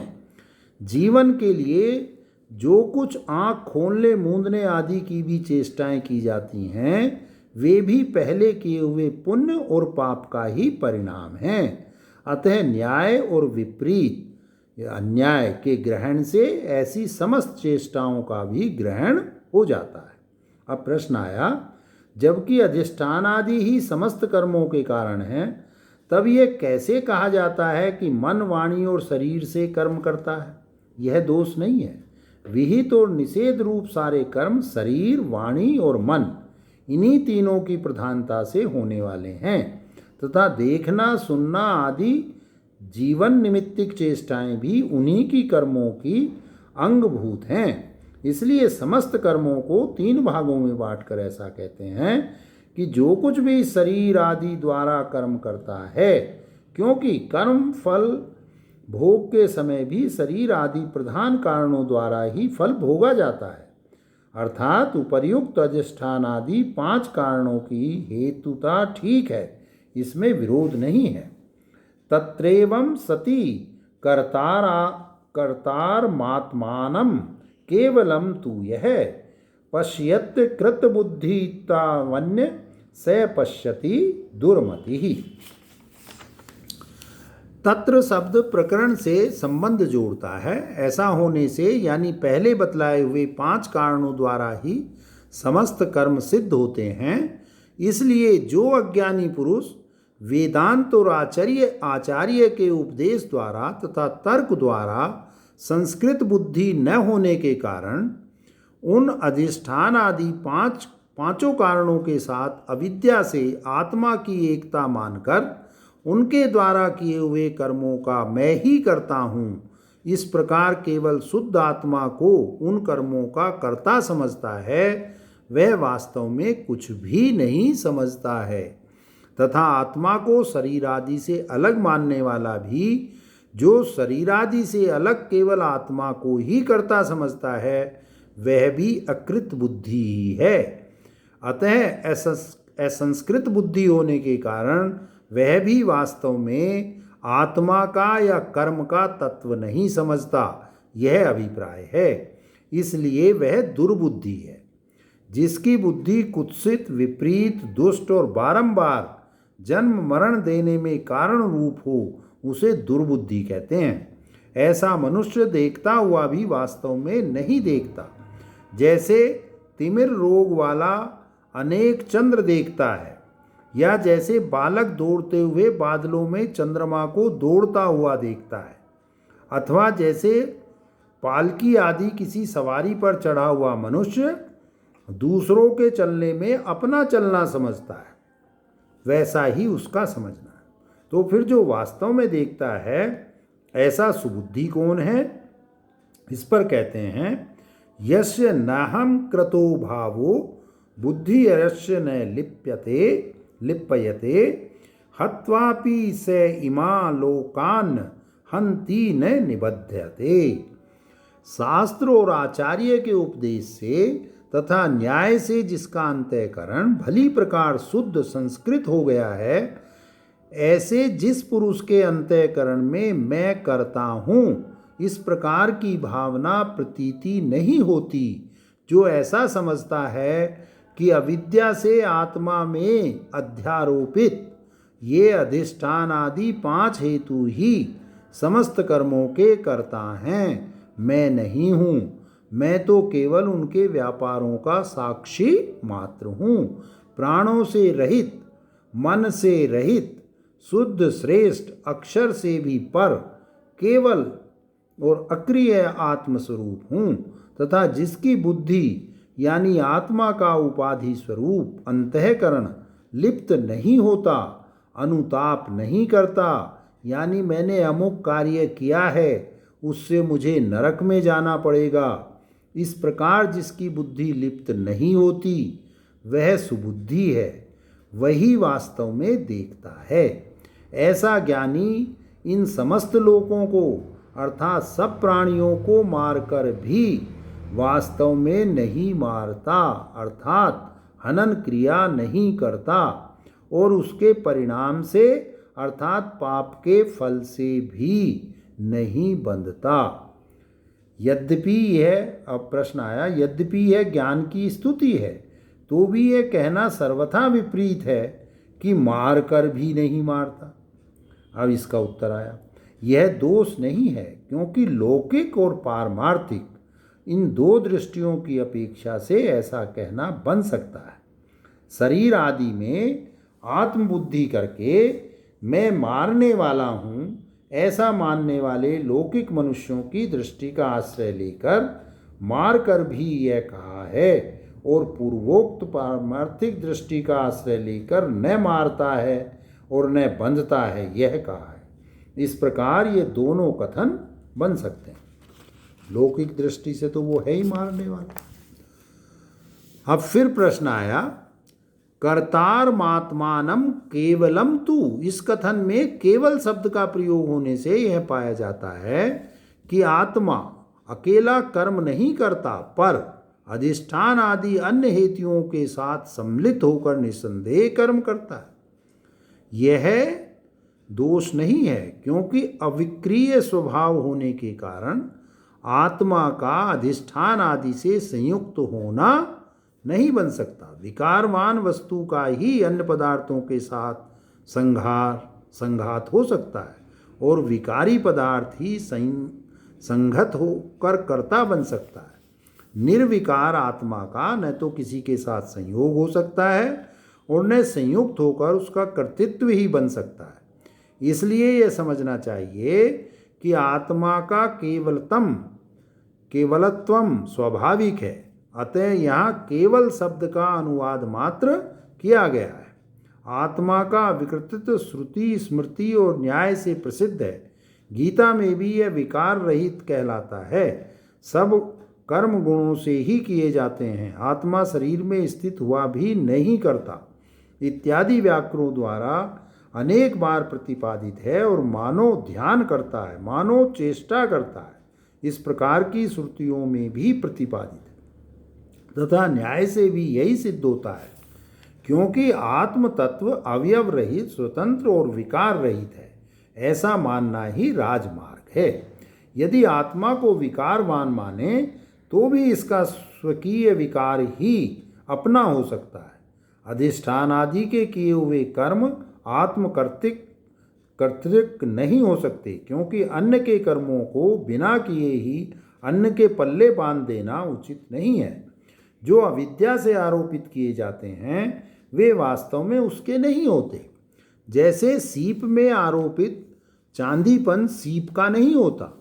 जीवन के लिए जो कुछ आँख खोलने मूंदने आदि की भी चेष्टाएं की जाती हैं, वे भी पहले किए हुए पुण्य और पाप का ही परिणाम हैं। अतः न्याय और विपरीत या अन्याय के ग्रहण से ऐसी समस्त चेष्टाओं का भी ग्रहण हो जाता है। अब प्रश्न आया, जबकि अधिष्ठान आदि ही समस्त कर्मों के कारण हैं, तब ये कैसे कहा जाता है कि मन, वाणी और शरीर से कर्म करता है? यह दोष नहीं है। विहित और निषेध रूप सारे कर्म शरीर, वाणी और मन, इन्हीं तीनों की प्रधानता से होने वाले हैं तथा देखना, सुनना आदि जीवन निमित्तिक चेष्टाएं भी उन्हीं की कर्मों की अंगभूत हैं। इसलिए समस्त कर्मों को 3 भागों में बांटकर ऐसा कहते हैं कि जो कुछ भी शरीर आदि द्वारा कर्म करता है, क्योंकि कर्म फल भोग के समय भी शरीर आदि प्रधान कारणों द्वारा ही फल भोगा जाता है, अर्थात उपर्युक्त अधिष्ठान आदि 5 कारणों की हेतुता ठीक है, इसमें विरोध नहीं है। तत्रैवं सति कर्तारमात्मानं केवलम तु यह पश्यत कृतबुद्धितावन्य स पश्यति दुर्मति। तत्र शब्द प्रकरण से संबंध जोड़ता है। ऐसा होने से यानी पहले बतलाए हुए 5 कारणों द्वारा ही समस्त कर्म सिद्ध होते हैं। इसलिए जो अज्ञानी पुरुष वेदांत और आचार्य के उपदेश द्वारा तथा तर्क द्वारा संस्कृत बुद्धि न होने के कारण उन अधिष्ठान आदि पांचों कारणों के साथ अविद्या से आत्मा की एकता मानकर उनके द्वारा किए हुए कर्मों का मैं ही करता हूँ, इस प्रकार केवल शुद्ध आत्मा को उन कर्मों का कर्ता समझता है, वह वास्तव में कुछ भी नहीं समझता है। तथा आत्मा को शरीर आदि से अलग मानने वाला भी जो शरीर आदि से अलग केवल आत्मा को ही कर्ता समझता है, वह भी अकृत बुद्धि ही है। अतः असंस्कृत बुद्धि होने के कारण वह भी वास्तव में आत्मा का या कर्म का तत्व नहीं समझता, यह अभिप्राय है। इसलिए वह दुर्बुद्धि है। जिसकी बुद्धि कुत्सित, विपरीत, दुष्ट और बारंबार जन्म मरण देने में कारण रूप हो, उसे दुर्बुद्धि कहते हैं। ऐसा मनुष्य देखता हुआ भी वास्तव में नहीं देखता। जैसे तिमिर रोग वाला अनेक चंद्र देखता है, या जैसे बालक दौड़ते हुए बादलों में चंद्रमा को दौड़ता हुआ देखता है, अथवा जैसे पालकी आदि किसी सवारी पर चढ़ा हुआ मनुष्य दूसरों के चलने में अपना चलना समझता है, वैसा ही उसका समझना है। तो फिर जो वास्तव में देखता है, ऐसा सुबुद्धि कौन है? इस पर कहते हैं, यस्य नाहं क्रतो भावो बुद्धि यस्य न लिप्यते हत्वापि स इमा लोकान हंति न निबध्यते। शास्त्र और आचार्य के उपदेश से तथा न्याय से जिसका अंतःकरण भली प्रकार शुद्ध संस्कृत हो गया है, ऐसे जिस पुरुष के अंतःकरण में मैं करता हूँ, इस प्रकार की भावना प्रतीति नहीं होती। जो ऐसा समझता है कि अविद्या से आत्मा में अध्यारोपित ये अधिष्ठान आदि 5 हेतु ही समस्त कर्मों के कर्ता हैं, मैं नहीं हूँ, मैं तो केवल उनके व्यापारों का साक्षी मात्र हूँ। प्राणों से रहित, मन से रहित, शुद्ध श्रेष्ठ, अक्षर से भी पर, केवल और अक्रिय आत्मस्वरूप हूँ तथा जिसकी बुद्धि यानी आत्मा का उपाधि स्वरूप अंतःकरण लिप्त नहीं होता, अनुताप नहीं करता, यानी मैंने अमुक कार्य किया है, उससे मुझे नरक में जाना पड़ेगा, इस प्रकार जिसकी बुद्धि लिप्त नहीं होती, वह सुबुद्धि है, वही वास्तव में देखता है। ऐसा ज्ञानी इन समस्त लोकों को अर्थात सब प्राणियों को मारकर भी वास्तव में नहीं मारता, अर्थात हनन क्रिया नहीं करता, और उसके परिणाम से अर्थात पाप के फल से भी नहीं बंधता। यद्यपि यह, अब प्रश्न आया, यद्यपि यह ज्ञान की स्तुति है तो भी यह कहना सर्वथा विपरीत है कि मार कर भी नहीं मारता। अब इसका उत्तर आया, यह दोष नहीं है, क्योंकि लौकिक और पारमार्थिक इन दो दृष्टियों की अपेक्षा से ऐसा कहना बन सकता है। शरीर आदि में आत्मबुद्धि करके मैं मारने वाला हूँ ऐसा मानने वाले लौकिक मनुष्यों की दृष्टि का आश्रय लेकर मार कर भी यह कहा है, और पूर्वोक्त पारमार्थिक दृष्टि का आश्रय लेकर न मारता है और न बंधता है यह कहा है। इस प्रकार ये दोनों कथन बन सकते हैं। लौकिक दृष्टि से तो वो है ही मारने वाला। अब फिर प्रश्न आया, कर्तारमात्मानं केवलम तू। इस कथन में केवल शब्द का प्रयोग होने से यह पाया जाता है कि आत्मा अकेला कर्म नहीं करता, पर अधिष्ठान आदि अन्य हेतुओं के साथ सम्मिलित होकर निसंदेह कर्म करता है। यह दोष नहीं है, क्योंकि अविक्रिय स्वभाव होने के कारण आत्मा का अधिष्ठान आदि से संयुक्त होना नहीं बन सकता। विकारवान वस्तु का ही अन्य पदार्थों के साथ संघात हो सकता है, और विकारी पदार्थ ही संगत होकर कर्ता बन सकता है। निर्विकार आत्मा का न तो किसी के साथ संयोग हो सकता है और न संयुक्त होकर उसका कर्तृत्व ही बन सकता है। इसलिए यह समझना चाहिए कि आत्मा का केवलत्वम स्वाभाविक है। अतः यहाँ केवल शब्द का अनुवाद मात्र किया गया है। आत्मा का विकृतित्व श्रुति, स्मृति और न्याय से प्रसिद्ध है। गीता में भी यह विकार रहित कहलाता है। सब कर्म गुणों से ही किए जाते हैं। आत्मा शरीर में स्थित हुआ भी नहीं करता इत्यादि व्याकरणों द्वारा अनेक बार प्रतिपादित है, और मानव ध्यान करता है, मानव चेष्टा करता है, इस प्रकार की श्रुतियों में भी प्रतिपादित है। तथा न्याय से भी यही सिद्ध होता है, क्योंकि आत्म तत्व अवयव रहित, स्वतंत्र और विकार रहित है, ऐसा मानना ही राजमार्ग है। यदि आत्मा को विकारवान माने तो भी इसका स्वकीय विकार ही अपना हो सकता है। अधिष्ठान आदि के किए हुए कर्म आत्मकर्तृक नहीं हो सकते, क्योंकि अन्य के कर्मों को बिना किए ही अन्य के पल्ले बांध देना उचित नहीं है। जो अविद्या से आरोपित किए जाते हैं वे वास्तव में उसके नहीं होते। जैसे सीप में आरोपित चांदीपन सीप का नहीं होता,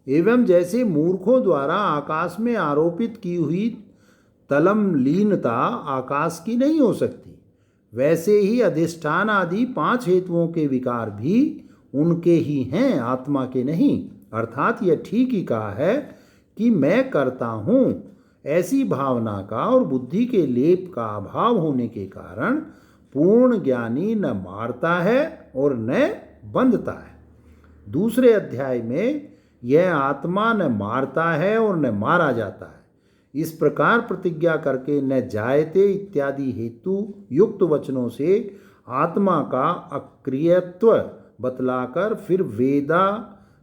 एवं जैसे मूर्खों द्वारा आकाश में आरोपित की हुई तलमलीनता आकाश की नहीं हो सकती, वैसे ही अधिष्ठान आदि पांच हेतुओं के विकार भी उनके ही हैं, आत्मा के नहीं। अर्थात यह ठीक ही कहा है कि मैं करता हूँ, ऐसी भावना का और बुद्धि के लेप का अभाव होने के कारण पूर्ण ज्ञानी न मारता है और न बंधता है। दूसरे अध्याय में यह आत्मा न मारता है और न मारा जाता है। इस प्रकार प्रतिज्ञा करके न जायते इत्यादि हेतु युक्त वचनों से आत्मा का अक्रियत्व बतलाकर फिर वेदा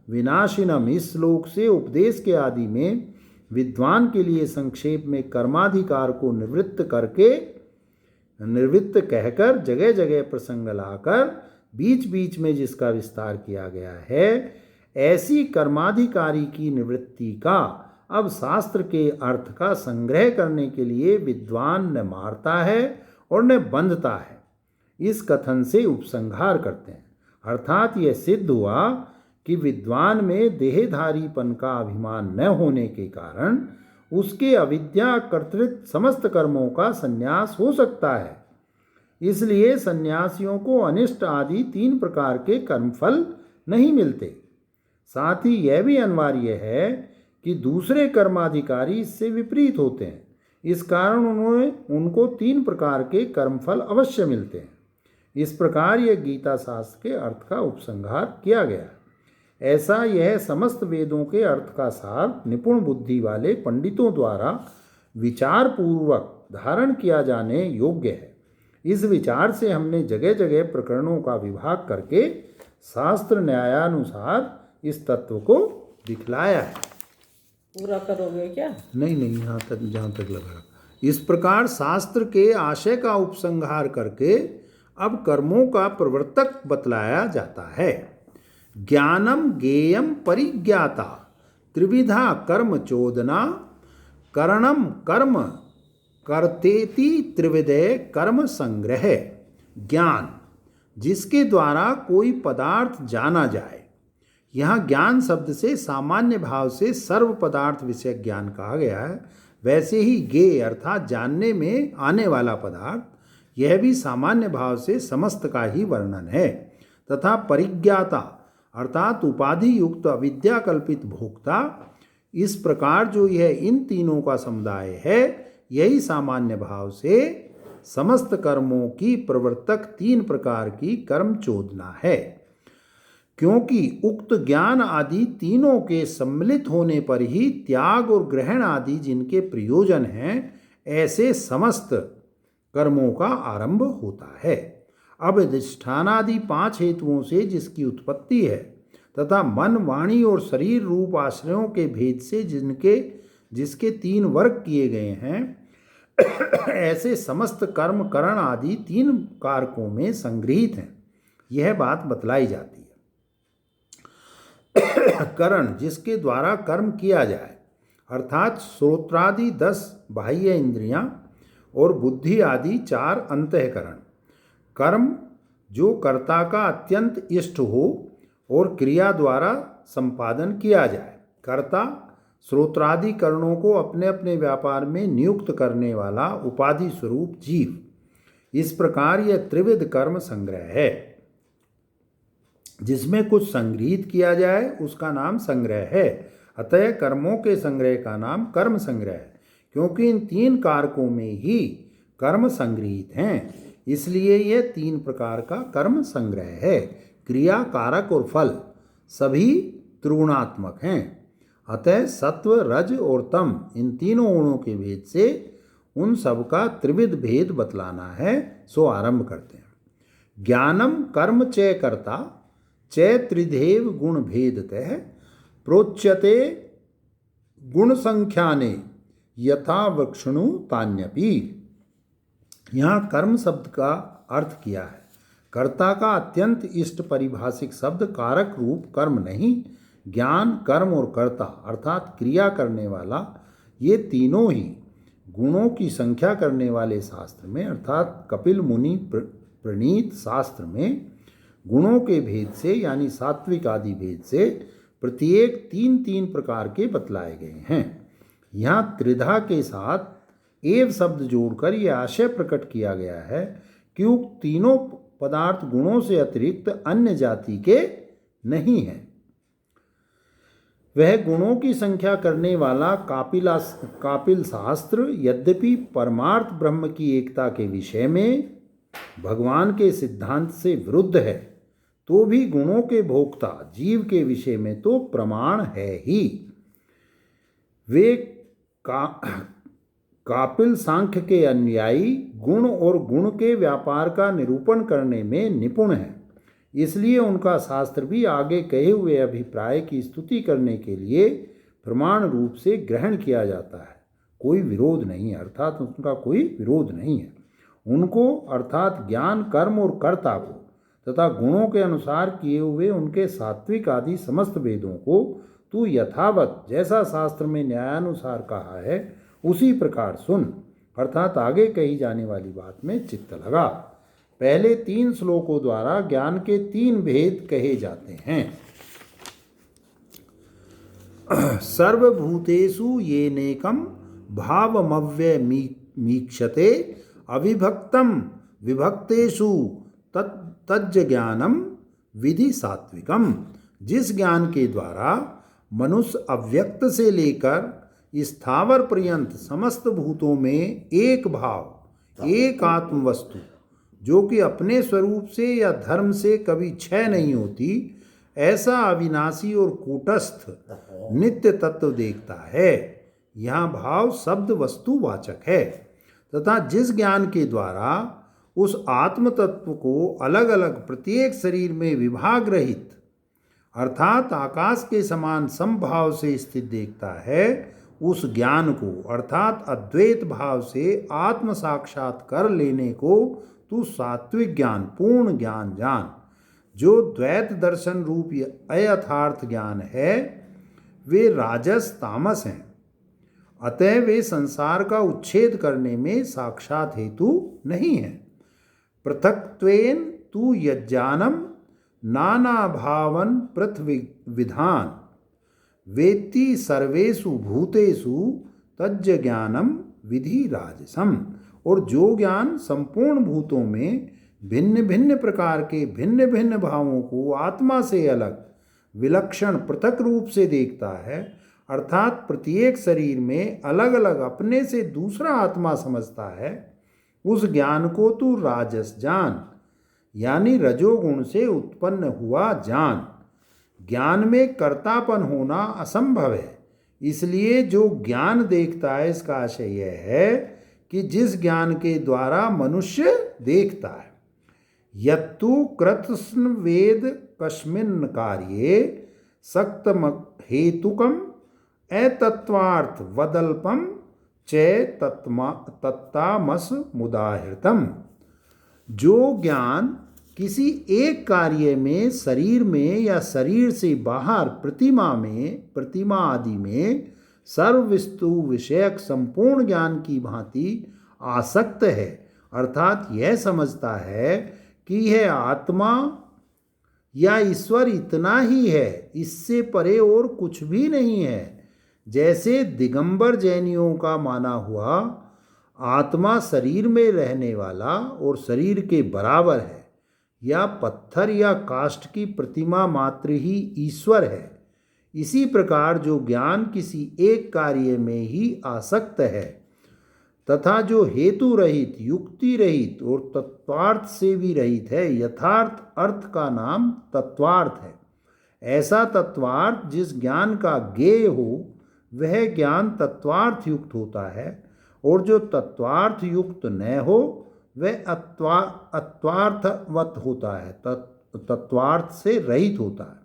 विनाशिनम इस श्लोक से उपदेश के आदि में विद्वान के लिए संक्षेप में कर्माधिकार को निवृत्त कहकर जगह जगह प्रसंग लाकर बीच बीच में जिसका विस्तार किया गया है, ऐसी कर्माधिकारी की निवृत्ति का अब शास्त्र के अर्थ का संग्रह करने के लिए विद्वान न मारता है और न बंधता है, इस कथन से उपसंहार करते हैं। अर्थात यह सिद्ध हुआ कि विद्वान में देहधारीपन का अभिमान न होने के कारण उसके अविद्या कर्तृत्व समस्त कर्मों का संन्यास हो सकता है। इसलिए सन्यासियों को अनिष्ट आदि 3 प्रकार के कर्मफल नहीं मिलते। साथ ही यह भी अनिवार्य है कि दूसरे कर्माधिकारी इससे विपरीत होते हैं, इस कारण उनको 3 प्रकार के कर्मफल अवश्य मिलते हैं। इस प्रकार यह गीता शास्त्र के अर्थ का उपसंहार किया गया। ऐसा यह समस्त वेदों के अर्थ का सार निपुण बुद्धि वाले पंडितों द्वारा विचार पूर्वक धारण किया जाने योग्य है। इस विचार से हमने जगह जगह प्रकरणों का विभाग करके शास्त्र न्यायानुसार इस तत्व को दिखलाया है। पूरा करोगे क्या? नहीं नहीं, यहाँ तक जहाँ तक लगा। इस प्रकार शास्त्र के आशय का उपसंहार करके अब कर्मों का प्रवर्तक बतलाया जाता है। ज्ञानम ज्ञेयम परिज्ञाता त्रिविधा कर्म चोदना करणम कर्म कर्तेति त्रिविधे कर्म संग्रह। ज्ञान जिसके द्वारा कोई पदार्थ जाना जाए। यहाँ ज्ञान शब्द से सामान्य भाव से सर्व पदार्थ विषय ज्ञान कहा गया है। वैसे ही ज्ञेय अर्थात जानने में आने वाला पदार्थ, यह भी सामान्य भाव से समस्त का ही वर्णन है। तथा परिज्ञाता अर्थात उपाधि युक्त अविद्या कल्पित भोक्ता। इस प्रकार जो यह इन तीनों का समुदाय है, यही सामान्य भाव से समस्त कर्मों की प्रवर्तक तीन प्रकार की कर्म चोदना है। क्योंकि उक्त ज्ञान आदि तीनों के सम्मिलित होने पर ही त्याग और ग्रहण आदि जिनके प्रयोजन हैं, ऐसे समस्त कर्मों का आरंभ होता है। अब अधिष्ठानादि 5 हेतुओं से जिसकी उत्पत्ति है तथा मन, वाणी और शरीर रूप आश्रयों के भेद से जिसके 3 वर्ग किए गए हैं, ऐसे समस्त कर्म करण आदि 3 कारकों में संगृहीत हैं। यह बात बतलाई जाती है। करण जिसके द्वारा कर्म किया जाए, अर्थात श्रोत्रादि 10 बाह्य इंद्रियां और बुद्धि आदि 4 अंतःकरण। कर्म जो कर्ता का अत्यंत इष्ट हो और क्रिया द्वारा संपादन किया जाए। कर्ता श्रोत्रादि करणों को अपने अपने व्यापार में नियुक्त करने वाला उपाधि स्वरूप जीव। इस प्रकार यह त्रिविध कर्म संग्रह है। जिसमें कुछ संग्रहित किया जाए उसका नाम संग्रह है। अतः कर्मों के संग्रह का नाम कर्म संग्रह है, क्योंकि इन 3 कारकों में ही कर्म संग्रहित हैं। इसलिए यह 3 प्रकार का कर्म संग्रह है। क्रिया, कारक और फल सभी त्रिगुणात्मक हैं। अतः सत्व, रज और तम इन तीनों गुणों के भेद से उन सब का त्रिविध भेद बतलाना है। सो आरंभ करते हैं। ज्ञानम कर्म च कर्ता च त्रिधेव गुण भेदतः प्रोच्यते गुण संख्याने यथा वृक्षणु तान्यपि। यहाँ कर्म शब्द का अर्थ किया है। कर्ता का अत्यंत इष्ट परिभाषिक शब्द कारक रूप कर्म नहीं, ज्ञान, कर्म और कर्ता अर्थात क्रिया करने वाला, ये तीनों ही गुणों की संख्या करने वाले शास्त्र में अर्थात कपिल मुनि प्रणीत शास्त्र में गुणों के भेद से यानी सात्विक आदि भेद से प्रत्येक 3 प्रकार के बतलाए गए हैं। यहाँ त्रिधा के साथ एव शब्द जोड़कर यह आशय प्रकट किया गया है कि उक्त तीनों पदार्थ गुणों से अतिरिक्त अन्य जाति के नहीं हैं। वह गुणों की संख्या करने वाला कापिल शास्त्र यद्यपि परमार्थ ब्रह्म की एकता के विषय में भगवान के सिद्धांत से विरुद्ध है, तो भी गुणों के भोक्ता जीव के विषय में तो प्रमाण है ही। वे कापिल सांख्य के अनुयायी गुण और गुण के व्यापार का निरूपण करने में निपुण हैं। इसलिए उनका शास्त्र भी आगे कहे हुए अभिप्राय की स्तुति करने के लिए प्रमाण रूप से ग्रहण किया जाता है। कोई विरोध नहीं है, अर्थात उनका कोई विरोध नहीं है। उनको अर्थात ज्ञान, कर्म और कर्ता को तथा गुणों के अनुसार किए हुए उनके सात्विक आदि समस्त वेदों को तू यथावत जैसा शास्त्र में न्यायानुसार कहा है उसी प्रकार सुन, अर्थात आगे कही जाने वाली बात में चित्त लगा। पहले 3 श्लोकों द्वारा ज्ञान के 3 भेद कहे जाते हैं। सर्वभूतेषु येनेकं भावमव्यमीक्षते अविभक्तं विभक्तेषु तज्ज ज्ञानम विधि सात्विकम। जिस ज्ञान के द्वारा मनुष्य अव्यक्त से लेकर स्थावर पर्यंत समस्त भूतों में एक भाव, एक आत्म वस्तु जो कि अपने स्वरूप से या धर्म से कभी क्षय नहीं होती, ऐसा अविनाशी और कूटस्थ नित्य तत्व देखता है। यहाँ भाव शब्द वस्तुवाचक है। तथा जिस ज्ञान के द्वारा उस आत्म तत्व को अलग अलग प्रत्येक शरीर में विभाग रहित अर्थात आकाश के समान समभाव से स्थित देखता है, उस ज्ञान को अर्थात अद्वैत भाव से आत्म साक्षात कर लेने को तू सात्विक ज्ञान पूर्ण ज्ञान जान। जो द्वैत दर्शन रूप अयथार्थ ज्ञान है वे राजस तामस हैं, अतः वे संसार का उच्छेद करने में साक्षात हेतु नहीं है। पृथक्त्वेन तु यज्ञानम नाना भावन पृथ्वी विधान वेत्ति सर्वेषु भूतेषु तज्ज ज्ञानम विधि राजसम। और जो ज्ञान संपूर्ण भूतों में भिन्न भिन्न प्रकार के भिन्न भिन्न भावों को आत्मा से अलग विलक्षण पृथक रूप से देखता है, अर्थात प्रत्येक शरीर में अलग अलग अपने से दूसरा आत्मा समझता है, उस ज्ञान को तू राजस जान, यानी रजोगुण से उत्पन्न हुआ जान। ज्ञान में कर्तापन होना असंभव है, इसलिए जो ज्ञान देखता है इसका आशय यह है कि जिस ज्ञान के द्वारा मनुष्य देखता है। यत्तु कृत्स्न वेद कस्मिन् कार्ये सक्तम हेतुकम अतत्वार्थ वदल्पम च तत्तामस मुदाहृतम। जो ज्ञान किसी एक कार्य में शरीर में या शरीर से बाहर प्रतिमा आदि में सर्ववस्तु विषयक संपूर्ण ज्ञान की भांति आसक्त है, अर्थात यह समझता है कि यह आत्मा या ईश्वर इतना ही है, इससे परे और कुछ भी नहीं है। जैसे दिगंबर जैनियों का माना हुआ आत्मा शरीर में रहने वाला और शरीर के बराबर है, या पत्थर या काष्ठ की प्रतिमा मात्र ही ईश्वर है। इसी प्रकार जो ज्ञान किसी एक कार्य में ही आसक्त है तथा जो हेतु रहित युक्ति रहित और तत्वार्थ से भी रहित है, यथार्थ अर्थ का नाम तत्वार्थ है। ऐसा तत्वार्थ जिस ज्ञान का ज्ञेय हो वह ज्ञान तत्वार्थ युक्त होता है, और जो तत्वार्थ युक्त न हो वह अत्वार्थवत होता है, तत्वार्थ से रहित होता है।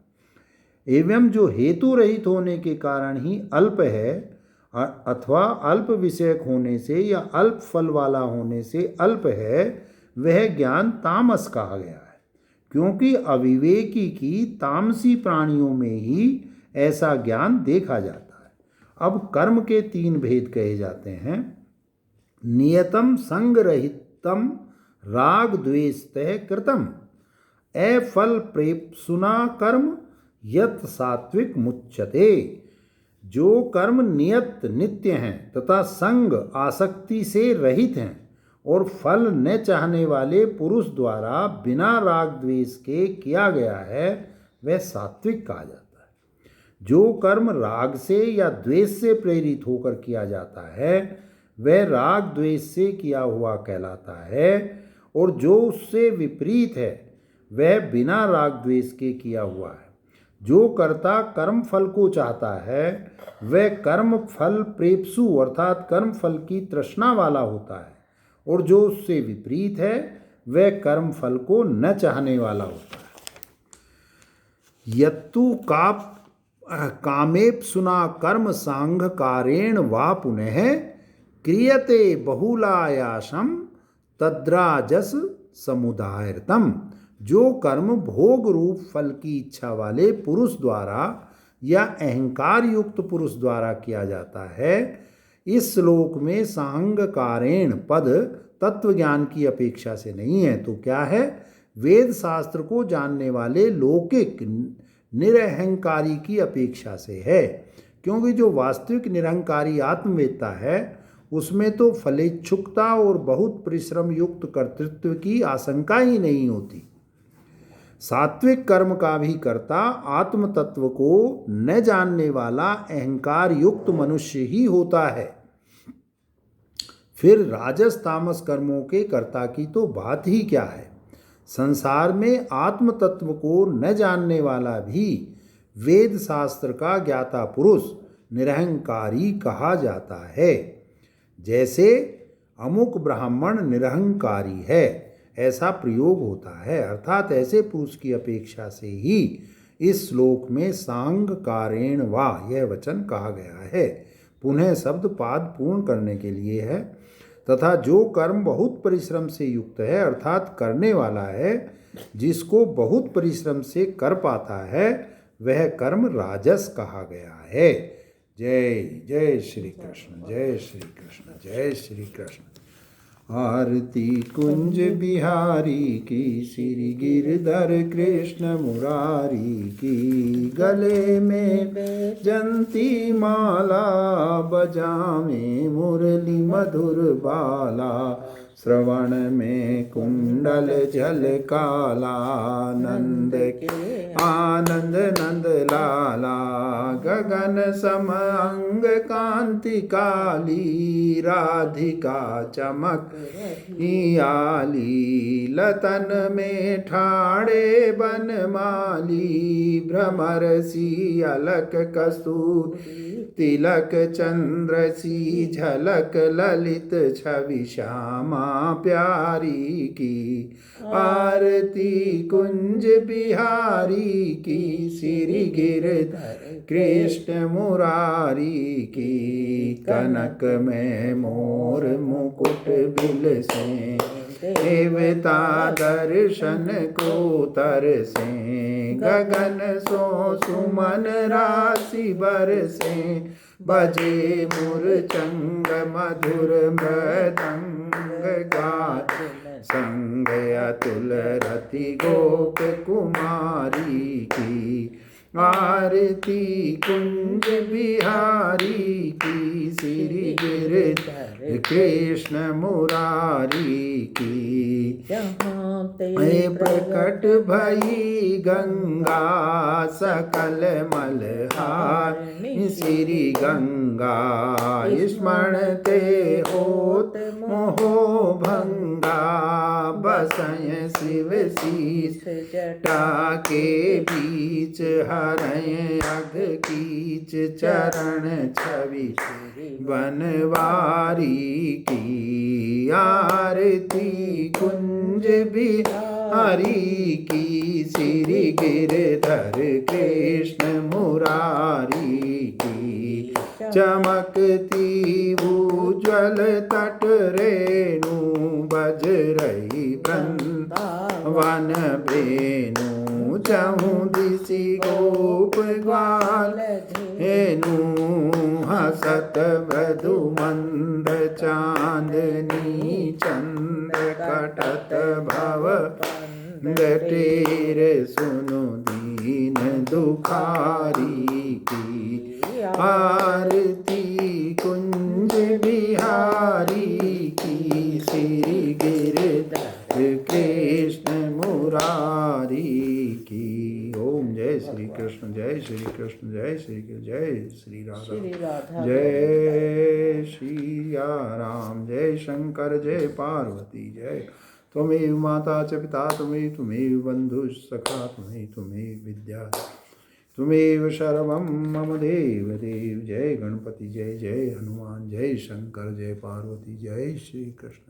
एवं जो हेतु रहित होने के कारण ही अल्प है अथवा अल्प विषयक होने से या अल्प फल वाला होने से अल्प है, वह ज्ञान तामस कहा गया है, क्योंकि अविवेकी की तामसी प्राणियों में ही ऐसा ज्ञान देखा जाता है। अब कर्म के 3 भेद कहे जाते हैं। नियतम संगरहितम राग द्वेषतः कृतम अफल प्रेप्सुना कर्म यत सात्विक मुच्यते। जो कर्म नियत नित्य हैं तथा संग आसक्ति से रहित हैं और फल न चाहने वाले पुरुष द्वारा बिना राग द्वेष के किया गया है, वह सात्विक कहा जाता है। जो कर्म राग से या द्वेष से प्रेरित होकर किया जाता है वह राग द्वेष से किया हुआ कहलाता है, और जो उससे विपरीत है वह बिना राग द्वेष के किया हुआ है। जो कर्ता कर्म फल को चाहता है वह कर्म फल प्रेप्सु अर्थात कर्म फल की तृष्णा वाला होता है, और जो उससे विपरीत है वह कर्म फल को न चाहने वाला होता है। यत्तु कामेप्सुना कर्म सांघकारेण वा पुनः क्रियते बहुलायासम तद्राजस समुदायर्तम। जो कर्म भोग रूप फल की इच्छा वाले पुरुष द्वारा या अहंकार युक्त पुरुष द्वारा किया जाता है, इस श्लोक में सांघकारेण पद तत्व ज्ञान की अपेक्षा से नहीं है, तो क्या है? वेद शास्त्र को जानने वाले लौकिक निरहंकारी की अपेक्षा से है, क्योंकि जो वास्तविक निरहंकारी आत्मवेत्ता है उसमें तो फलेच्छुकता और बहुत परिश्रम युक्त कर्तृत्व की आशंका ही नहीं होती। सात्विक कर्म का भी कर्ता आत्म तत्व को न जानने वाला अहंकार युक्त मनुष्य ही होता है। फिर राजस तामस कर्मों के कर्ता की तो बात ही क्या है। संसार में आत्म तत्व को न जानने वाला भी वेद शास्त्र का ज्ञाता पुरुष निरहंकारी कहा जाता है। जैसे अमुक ब्राह्मण निरहंकारी है, ऐसा प्रयोग होता है। अर्थात ऐसे पुरुष की अपेक्षा से ही इस श्लोक में सांग कारेण वा यह वचन कहा गया है। पुनः शब्द पाद पूर्ण करने के लिए है। तथा जो कर्म बहुत परिश्रम से युक्त है अर्थात करने वाला है, जिसको बहुत परिश्रम से कर पाता है, वह कर्म राजस कहा गया है। जय जय श्री कृष्ण, जय श्री कृष्ण, जय श्री कृष्ण। आरती कुंज बिहारी की, श्री गिरधर कृष्ण मुरारी की। गले में जंती माला, बजावे मुरली मधुर बाला। श्रवण में कुंडल झलकाला, नंद के आनंद नंद लाला। गगन सम अंग कांति काली, राधिका चमक आली। लतन में ठाड़े बनमाली, भ्रमर सी अलक कस्तूरी। तिलक चंद्र सी झलक, ललित छवि श्यामा प्यारी की। आरती कुंज बिहारी की, श्री गिरधर कृष्ण मुरारी की। कनक में मोर मुकुट बिलसे, देवता दर्शन को तरसे। गगन सो सुमन राशि बरसे, बजे मुरचंग मधुर मृदंग गात। संग अतुल रति गोप कुमारी की। आरती कुंज बिहारी की, श्री गिरधर कृष्ण मुरारी की। प्रकट भई गंगा, सकल मलहार। श्री गंगा स्मरणते होत मोहो भंगा। बसय शिव शीश जटा के बीच, हरय अघ कीच चरण छवि बनवारी की। आरती कुंज बिहारी की, श्री गिरधर कृष्ण मुरारी की। चमकती उज्ज्वल तट रेणु, बज रही वृंदावन बेनु। चहु दिशि गोप ग्वाल हेनु, हसत मृदु मंद चांदनी। चंद कटत भव गटेर, सुनु दीन दुखारी की। आरती कुंज बिहारी की, श्री गिरधर कृष्ण मुरारी की। ओम जय श्री कृष्ण, जय श्री कृष्ण, जय श्री कृष्ण, जय श्री राधा, जय श्री राम। जय शंकर, जय पार्वती, जय। त्वमेव माता च पिता त्वमेव बंधुः सखा त्वमेव विद्या त्वमेव सर्वं मम देव देव। जय गणपति, जय जय हनुमान, जय शंकर, जय पार्वती, जय श्री कृष्ण।